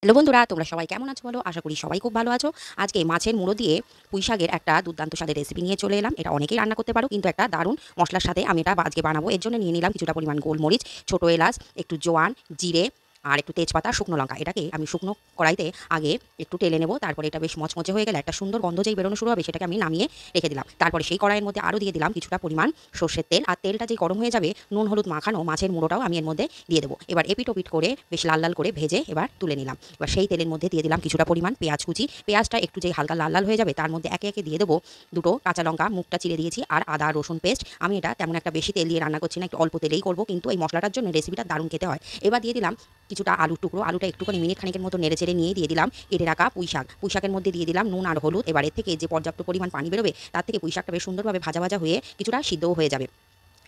Hello বন্ধুরা, তোমরা সবাই কেমন আছো বলো? আশা করি সবাই খুব ভালো আছো। আজকে মাছের মুড়ো দিয়ে পুঁইশাকের একটা দুর্দান্ত স্বাদের রেসিপি নিয়ে চলে এলাম। এটা অনেকেই রান্না করতে পারো, কিন্তু একটা দারুণ মশলার সাথে আমি এটা আজকে বানাবো। এর জন্য নিয়ে নিলাম কিছুটা পরিমাণ গোলমরিচ, ছোটো এলাচ, একটু জোয়ান, জিরে আর একটু তেজপাতা, শুকনো লঙ্কা। এটাকে আমি শুকনো কড়াইতে আগে একটু টেলে নেব। তারপরে এটা বেশ মচমচে হয়ে গেলে একটা সুন্দর গন্ধ যেই বেরোনো শুরু হবে, সেটাকে আমি নামিয়ে রেখে দিলাম। তারপরে সেই কড়াইয়ের মধ্যে আরও দিয়ে দিলাম কিছুটা পরিমাণ সর্ষের তেল। আর তেলটা যে গরম হয়ে যাবে, নুন হলুদ মাখানো মাছের মুড়োটাও আমি এর মধ্যে দিয়ে দেবো। এবার এপিট ওপিট করে বেশ লাল লাল করে ভেজে এবার তুলে নিলাম। এবার সেই তেলের মধ্যে দিয়ে দিলাম কিছুটা পরিমাণ পেঁয়াজ কুচি। পেঁয়াজটা একটু যেই হালকা লাল লাল হয়ে যাবে, তার মধ্যে একে একে দিয়ে দেবো দুটো কাঁচা লঙ্কা মুখটা চিড়ে দিয়েছি, আর আদা রসুন পেস্ট। আমি এটা তেমন একটা বেশি তেল দিয়ে রান্না করছি না, একটু অল্প তেলেই করবো, কিন্তু এই মশলাটার জন্য রেসিপিটা দারুণ খেতে হয়। এবার দিয়ে দিলাম কিছুটা আলুর টুকরো। আলুটা একটুখানি মিনিট খানিকের মতো নেড়ে চেড়ে নিয়ে দিয়ে দিলাম কেটে রাখা পুঁইশাক। পুঁইশাকের মধ্যে দিয়ে দিলাম নুন আর হলুদ। এবার এর থেকে যে পর্যাপ্ত পরিমাণ পানি বেরোবে, তার থেকে পুঁইশাকটা বেশ সুন্দরভাবে ভাজা ভাজা হয়ে কিছুটা সিদ্ধও হয়ে যাবে।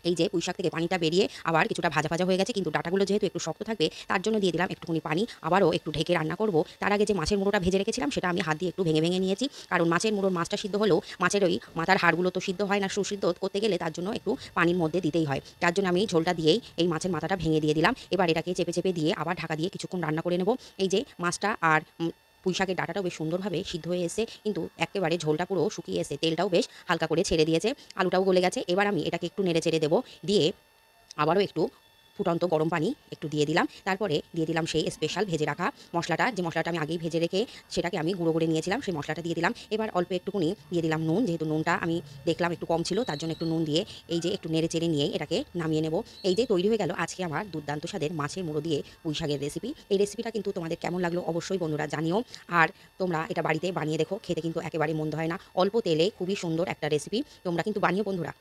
এই যে পুঁইশাক থেকে পানিটা বেরিয়ে আবার কিছুটা ভাজা ভাজা হয়ে গেছে, কিন্তু ডাটাগুলো যেহেতু একটু শক্ত থাকবে, তার জন্য দিয়ে দিলাম একটুখানি পানি। আবারও একটু ঢেকে রান্না করব। তার আগে যে মাছের মুড়োটা ভেজে রেখেছিলাম, সেটা আমি হাত দিয়ে একটু ভেঙে ভেঙে নিয়েছি, কারণ মাছের মুড়োর মাছটা সিদ্ধ হলেও মাছের ওই মাথার হাড়গুলো তো সিদ্ধ হয় না। সুসিদ্ধ করতে গেলে তার জন্য একটু পানির মধ্যে দিতেই হয়। তার জন্য আমি ঝোলটা দিয়েই এই মাছের মাথাটা ভেঙে দিয়ে দিলাম। এবার এটাকে চেপে চেপে দিয়ে আবার ঢাকা দিয়ে কিছুক্ষণ রান্না করে নেব। এই যে মাছটা আর পুঁইশাকের ডাঁটাটাও বেশ সুন্দরভাবে সিদ্ধ হয়ে এসে, কিন্তু একেবারে ঝোলটা পুরো শুকিয়ে এসে তেলটাও বেশ হালকা করে ছেড়ে দিয়েছে, আলুটাও গলে গেছে। এবার আমি এটাকে একটু নেড়ে চেড়ে দেবো। দিয়ে আবারও একটু ফুটন্ত গরম পানি একটু দিয়ে দিলাম। তারপরে দিয়ে দিলাম সেই স্পেশাল ভেজে রাখা মশলাটা, যে মশলাটা আমি আগেই ভেজে রেখে সেটাকে আমি গুঁড়ো করে নিয়েছিলাম, সেই মশলাটা দিয়ে দিলাম। এবার অল্প একটুকুনি দিয়ে দিলাম নুন, যেহেতু নুনটা আমি দেখলাম একটু কম ছিল, তার জন্য একটু নুন দিয়ে এই যে একটু নেড়ে চেড়ে নিয়ে এটাকে নামিয়ে নেব। এই যে তৈরি হয়ে গেল আজকে আমার দুর্দান্ত স্বাদের মাছের মুড়ো দিয়ে পুঁইশাকের রেসিপি। এই রেসিপিটা কিন্তু তোমাদের কেমন লাগলো অবশ্যই বন্ধুরা জানিও। আর তোমরা এটা বাড়িতে বানিয়ে দেখো, খেতে কিন্তু একেবারে মন্দ হয় না। অল্প তেলে খুবই সুন্দর একটা রেসিপি, তোমরা কিন্তু বানিও বন্ধুরা।